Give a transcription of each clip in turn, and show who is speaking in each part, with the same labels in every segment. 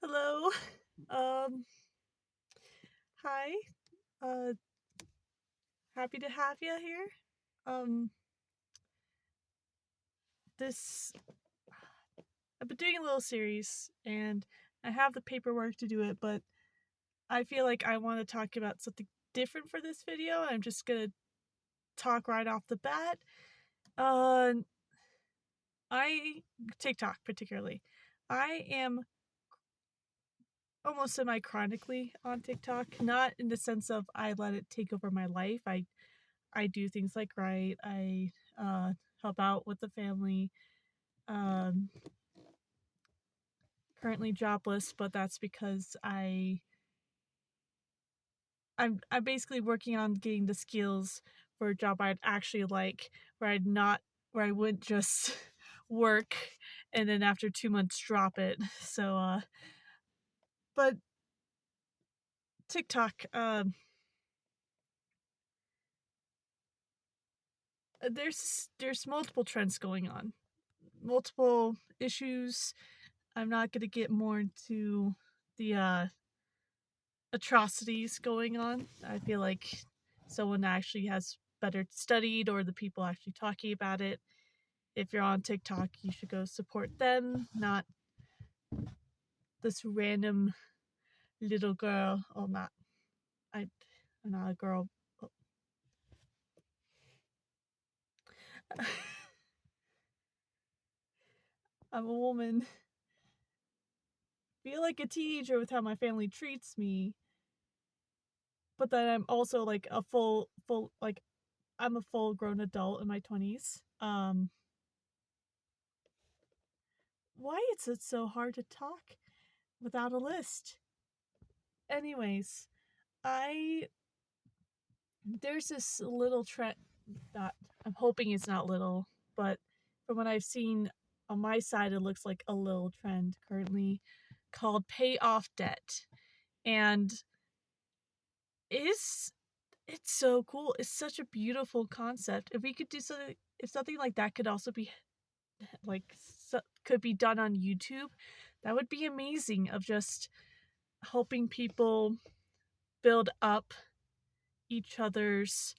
Speaker 1: Hello. Um, Hi. Uh, Happy to have you here. Um, this I've been doing a little series and I have the paperwork to do it, but I feel like I want to talk about something different for this video. I'm just gonna talk right off the bat. Uh, I TikTok particularly. I am almost semi-chronically on TikTok, not in the sense of I let it take over my life. I do things like write. I help out with the family. Um, Currently jobless, but that's because I'm basically working on getting the skills for a job I'd actually like, where I wouldn't just work and then after 2 months drop it. But TikTok, there's multiple trends going on, multiple issues. I'm not gonna get more into the atrocities going on. I feel like someone actually has better studied or the people actually talking about it. If you're on TikTok, you should go support them, not this random little girl. Oh, not I. I'm not a girl. I'm a woman. Feel like a teenager with how my family treats me, but then I'm also like a full like I'm a full grown adult in my 20s. Why is it so hard to talk without a list? Anyways, I there's this little trend that I'm hoping it's not little, but from what I've seen on my side, it looks like a little trend currently called pay off debt. And is it's so cool. It's such a beautiful concept. If we could do something, if something like that could also be could be done on YouTube, that would be amazing. Of just helping people build up each other's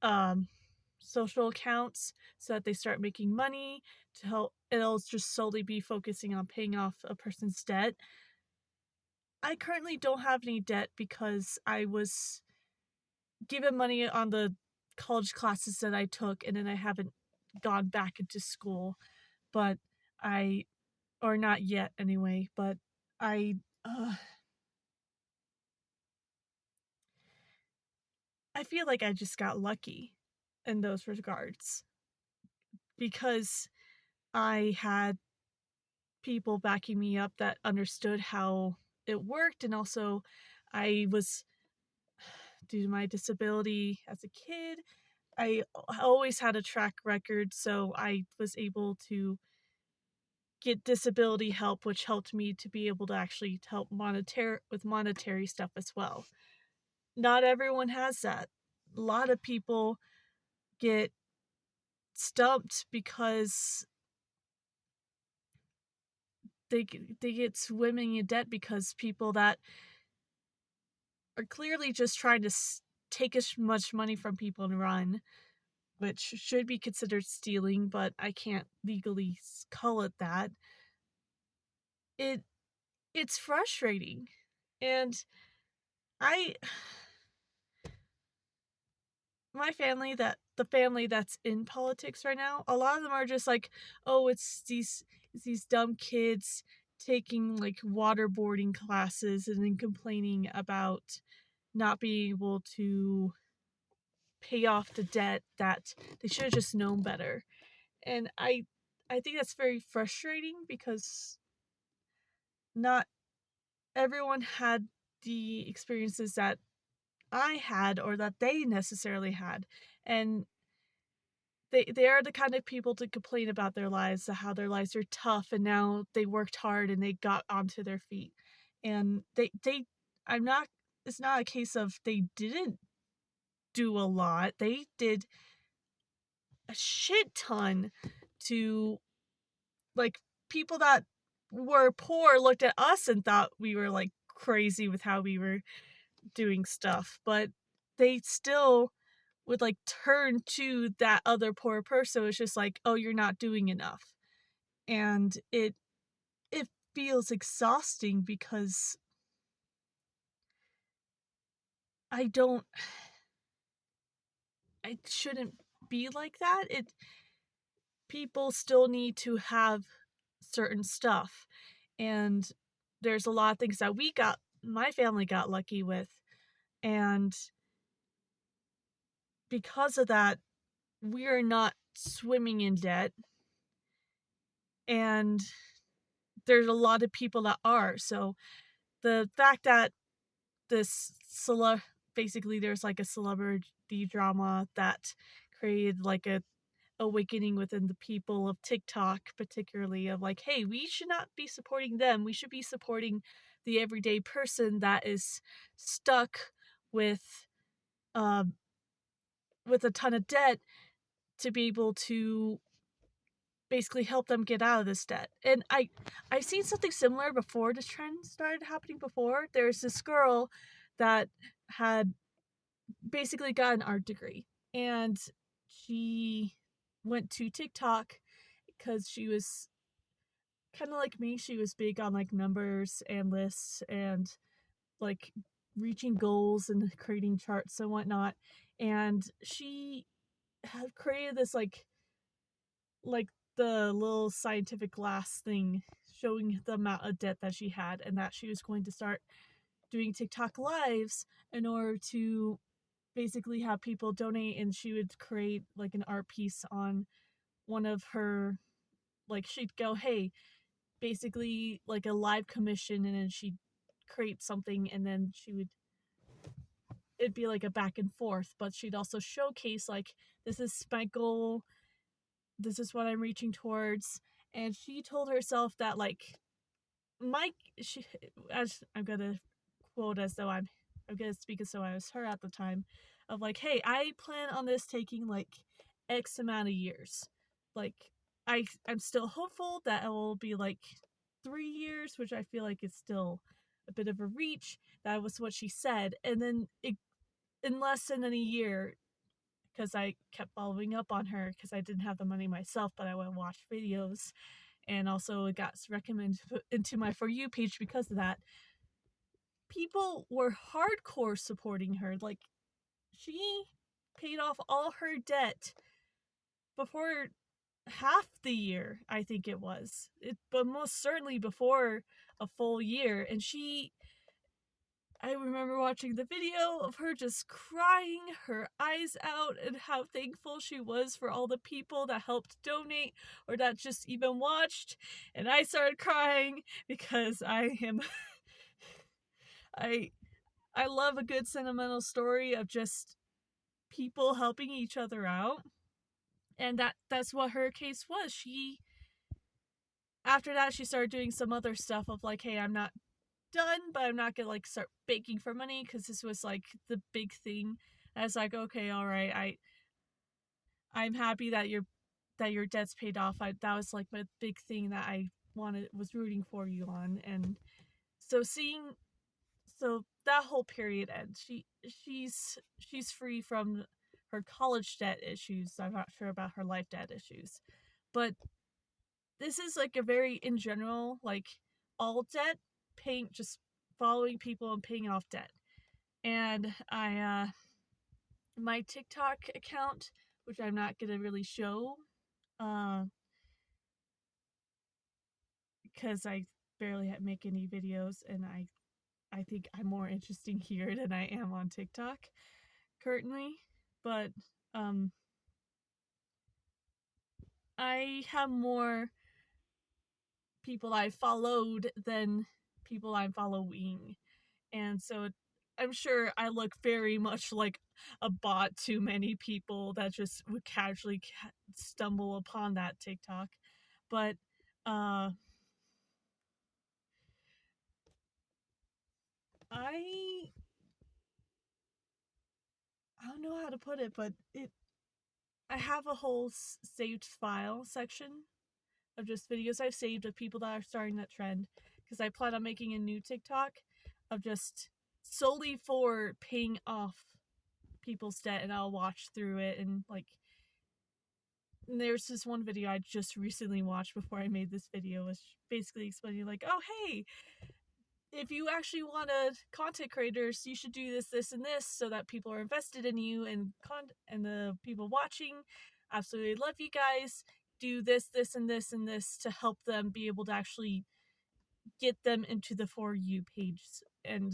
Speaker 1: um social accounts so that they start making money to help. It'll just solely be focusing on paying off a person's debt. I currently don't have any debt because I was given money on the college classes that I took and then I haven't gone back into school, but I or not yet anyway, but I uh, I feel like I just got lucky in those regards because I had people backing me up that understood how it worked, and also I was, due to my disability as a kid, I always had a track record, so I was able to get disability help, which helped me to be able to actually help monetary stuff as well. Not everyone has that. A lot of people get stumped because they get swimming in debt because people that are clearly just trying to take as much money from people and run, which should be considered stealing, but I can't legally call it that. It it's frustrating, and I my family that the family that's in politics right now, a lot of them are just like, oh, it's these dumb kids taking like waterboarding classes and then complaining about not being able to pay off the debt that they should have just known better. And I think that's very frustrating because not everyone had the experiences that I had or that they necessarily had. And they are the kind of people to complain about their lives, how their lives are tough and now they worked hard and they got onto their feet. And they I'm not it's not a case of they didn't do a lot. They did a shit ton to, like, people that were poor looked at us and thought we were like crazy with how we were doing stuff, but they still would like turn to that other poor person. It's just like, oh, you're not doing enough. And it feels exhausting because I don't I shouldn't be like that. It People still need to have certain stuff. And there's a lot of things that my family got lucky with. And because of that, we're not swimming in debt. And there's a lot of people that are. So the fact that this basically there's like a celebrity drama that created like a awakening within the people of TikTok, particularly of like, hey, we should not be supporting them. We should be supporting the everyday person that is stuck with um with a ton of debt to be able to basically help them get out of this debt. And I've seen something similar before this trend started happening before. There's this girl that had basically got an art degree, and she went to TikTok because she was kind of like me. She was big on like numbers and lists and like reaching goals and creating charts and whatnot. And she had created this like the little scientific glass thing showing the amount of debt that she had, and that she was going to start doing TikTok lives in order to basically have people donate, and she would create like an art piece on one of her, like she'd go, hey, basically like a live commission, and then she'd create something, and then it'd be like a back and forth, but she'd also showcase like, this is my goal, this is what I'm reaching towards. And she told herself that like Mike, she, as I'm gonna quote as though I'm gonna speak as though I was her at the time, of like, hey, I plan on this taking like X amount of years. Like, I'm still hopeful that it will be like 3 years, which I feel like is still a bit of a reach. That was what she said, and then in less than a year, because I kept following up on her because I didn't have the money myself, but I would watch videos, and also it got recommended into my For You page because of that. People were hardcore supporting her. Like, she paid off all her debt before half the year, I think it was. But most certainly before a full year. And I remember watching the video of her just crying her eyes out and how thankful she was for all the people that helped donate or that just even watched. And I started crying because I I love a good sentimental story of just people helping each other out. And that's what her case was. She After that she started doing some other stuff of like, hey, I'm not done, but I'm not gonna like start begging for money, because this was like the big thing. I was like, okay, all right, I'm happy that your debt's paid off. That was like my big thing that I was rooting for you on. And so that whole period ends. She's free from her college debt issues. I'm not sure about her life debt issues, but this is like a very in general, like, all debt, paying, just following people and paying off debt. And my TikTok account, which I'm not gonna really show, uh, because I barely make any videos, and I think I'm more interesting here than I am on TikTok currently. But um, I have more people I followed than people I'm following, and so I'm sure I look very much like a bot to many people that just would casually stumble upon that TikTok. But uh, I I don't know how to put it, but I have a whole saved file section of just videos I've saved of people that are starting that trend, because I plan on making a new TikTok of just solely for paying off people's debt, and I'll watch through it. And like, there's this one video I just recently watched before I made this video, was basically explaining like, oh hey, if you actually want content creators, you should do this, this, and this, so that people are invested in you, and the people watching absolutely love you guys. Do this, this, and this, and this to help them be able to actually get them into the For You page and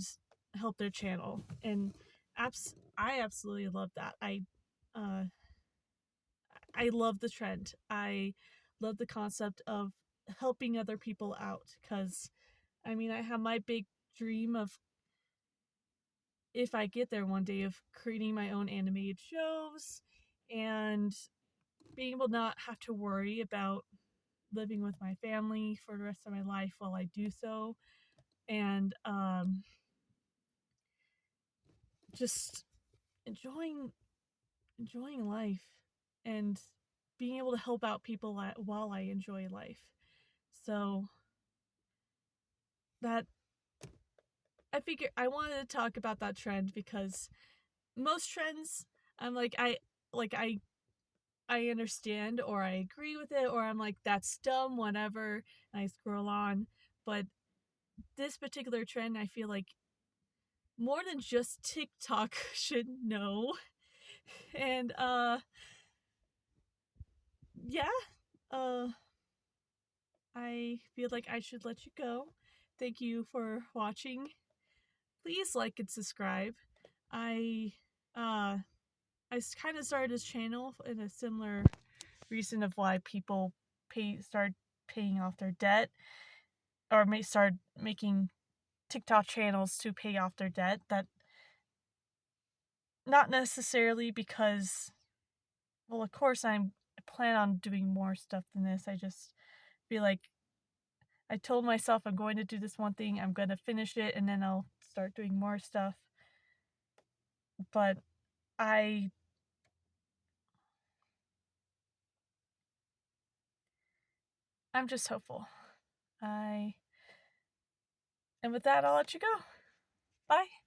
Speaker 1: help their channel. And I absolutely love that. Uh, I love the trend. I love the concept of helping other people out, because I mean, I have my big dream of, if I get there one day, of creating my own animated shows and being able to not have to worry about living with my family for the rest of my life while I do so. And just enjoying life, and being able to help out people while I enjoy life. So that, I figure I wanted to talk about that trend, because most trends, I'm like, I understand, or I agree with it, or I'm like, that's dumb, whatever, and I scroll on. But this particular trend, I feel like more than just TikTok should know. And yeah, uh I feel like I should let you go. Thank you for watching. Please like and subscribe. I uh I kind of started this channel in a similar reason of why people start paying off their debt, or may start making TikTok channels to pay off their debt. That, not necessarily because, well, of course I plan on doing more stuff than this. I just feel like I told myself I'm going to do this one thing, I'm going to finish it, and then I'll start doing more stuff. But I'm just hopeful. And with that, I'll let you go. Bye.